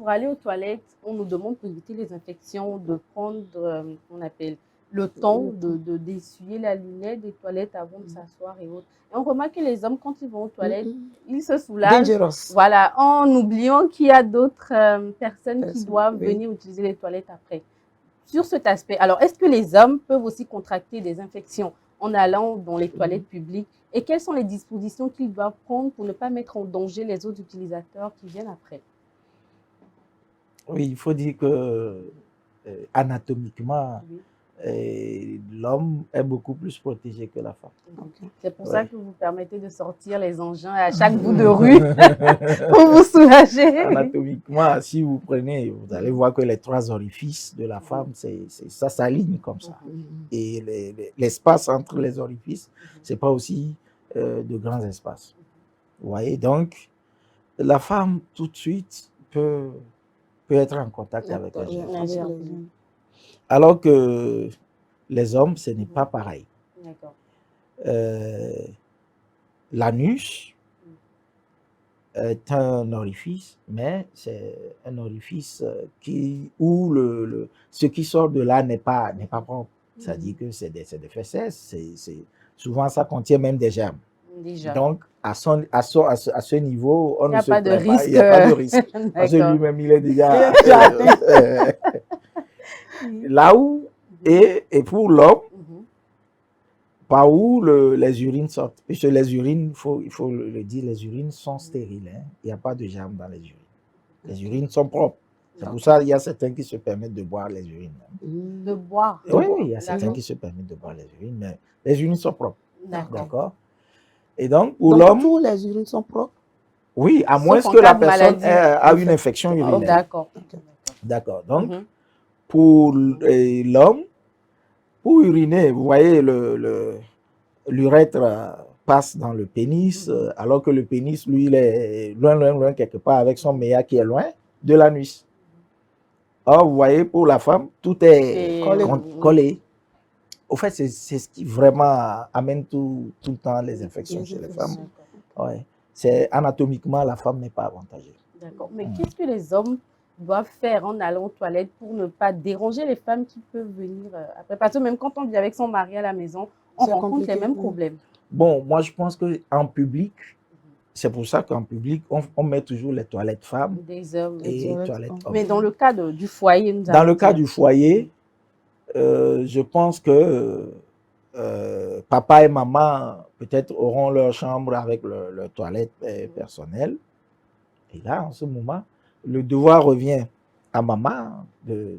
pour aller aux toilettes, on nous demande pour éviter les infections de prendre, on appelle, le temps d'essuyer la lunette des toilettes avant de s'asseoir et autres. Et on remarque que les hommes, quand ils vont aux toilettes, ils se soulagent. Voilà, en oubliant qu'il y a d'autres personnes qui doivent venir utiliser les toilettes après. Sur cet aspect, alors, est-ce que les hommes peuvent aussi contracter des infections en allant dans les toilettes publiques? Et quelles sont les dispositions qu'ils doivent prendre pour ne pas mettre en danger les autres utilisateurs qui viennent après? Oui, il faut dire que anatomiquement, l'homme est beaucoup plus protégé que la femme. C'est pour ça que vous permettez de sortir les engins à chaque bout de rue pour vous soulager. Anatomiquement, si vous prenez, vous allez voir que les 3 orifices de la femme, ça s'aligne comme ça. Et l'espace entre les orifices, ce n'est pas aussi de grands espaces. Vous voyez, donc, la femme, tout de suite, peut être en contact avec les gens. Alors que les hommes, ce n'est pas pareil. L'anus est un orifice, mais c'est un orifice où ce qui sort de là n'est pas propre. C'est-à-dire que c'est des fesses, souvent ça contient même des germes. Déjà. Donc, à ce niveau, on ne se plaint pas, il n'y a pas de risque. Parce que lui-même, il est déjà là où, et pour l'homme, par où les urines sortent. Puisque les urines, il faut le dire, les urines sont stériles. Hein. Il n'y a pas de germes dans les urines. Les urines sont propres. C'est pour ça qu'il y a certains qui se permettent de boire les urines. De boire? Oui, il y a certains qui se permettent de boire les urines, mais les urines sont propres. D'accord. Et donc, pour l'homme... tous les urines sont propres? Oui, à moins que la personne ait une infection urinaire. D'accord. Donc, pour l'homme, pour uriner, vous voyez, l'urètre passe dans le pénis, alors que le pénis, lui, il est loin, quelque part, avec son méa qui est loin de l'anus. Or, vous voyez, pour la femme, tout est collé. Au fait, c'est ce qui vraiment amène tout le temps les infections chez les femmes. Ouais. Anatomiquement, la femme n'est pas avantagée. D'accord. Mais qu'est-ce que les hommes doivent faire en allant aux toilettes pour ne pas déranger les femmes qui peuvent venir après? Parce que même quand on vit avec son mari à la maison, on rencontre les mêmes problèmes. Bon, moi, je pense qu'en public, c'est pour ça qu'en public, on met toujours les toilettes femmes des hommes, et les toilettes hommes. Mais dans le cas du foyer, dans le cas du foyer, je pense que papa et maman peut-être auront leur chambre avec leur toilette personnelle. Et là, en ce moment, le devoir revient à maman de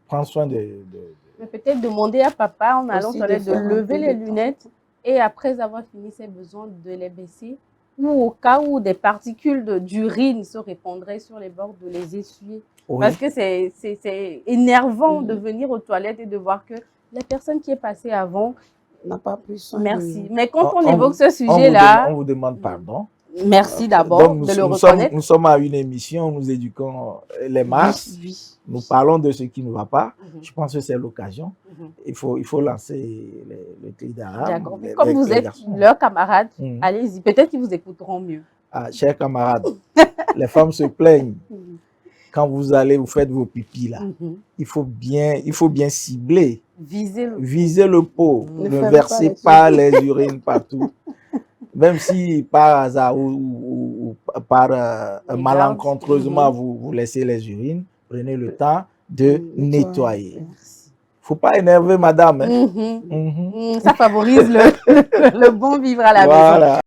prendre soin Mais peut-être demander à papa en allant aux toilettes de lever les lunettes et après avoir fini ses besoins de les baisser. Ou au cas où des particules d'urine se répandraient sur les bords, de les essuyer. Oui. Parce que c'est énervant de venir aux toilettes et de voir que la personne qui est passée avant n'a pas pris soin. Merci. Mais quand on évoque ce sujet-là... On vous demande pardon. Merci d'abord de le reconnaître. Nous sommes à une émission, nous éduquons les masses. Nous parlons de ce qui ne va pas. Je pense que c'est l'occasion. Il faut lancer le cri d'alarme. D'accord. Comme vous êtes leurs camarades, allez-y. Peut-être qu'ils vous écouteront mieux. Ah, chers camarades, les femmes se plaignent. Quand vous allez, vous faites vos pipis là. Il faut bien cibler. Viser le pot. Ne versez pas les urines partout. Même si par hasard ou par malencontreusement vous laissez les urines, prenez le temps de nettoyer. Il ne faut pas énerver madame. Hein. Ça favorise le bon vivre à la maison.